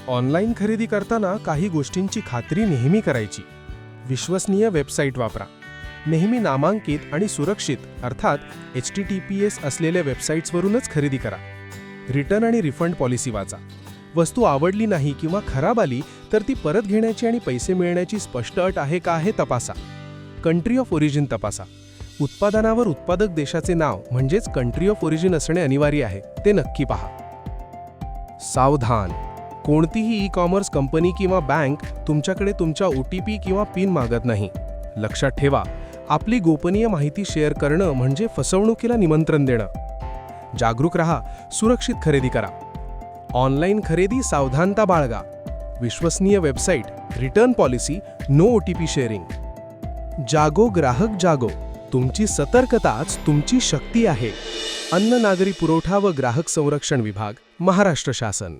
Online खरेदी करताना काही गोष्टींची खात्री नेहमी करायची. विश्वसनीय वेबसाईट वापरा. नेहमी नामांकित आणि सुरक्षित अर्थात HTTPS असलेल्या वेबसाईट्सवरूनच खरेदी करा. रिटर्न आणि रिफंड पॉलिसी वाचा. वस्तू आवडली नाही किंवा खराब आली तर ती परत घेण्याची आणि पैसे मिळण्याची स्पष्ट अट आहे का हे तपासा. कंट्री ऑफ ओरिजिन तपासा. उत्पादनावर उत्पादक देशाचे नाव म्हणजेच कंट्री ऑफ ओरिजिन असणे अनिवार्य आहे, ते नक्की पहा. सावधान. कोणतीही ई-कॉमर्स कंपनी किंवा बँक तुमच्याकडे तुमचा OTP किंवा पिन मागत नाही. लक्षात ठेवा, आपली गोपनीय माहिती शेअर करणं म्हणजे फसवणुकीला निमंत्रण देणं. जागरूक रहा, सुरक्षित खरेदी करा. ऑनलाईन खरेदी सावधानता बाळगा. विश्वसनीय website, return policy, no OTP sharing. जागो ग्राहक जागो. तुमची सतर्कताच तुमची शक्ती आहे. अन्न नागरी पुरवठा व ग्राहक संरक्षण विभाग, महाराष्ट्र शासन.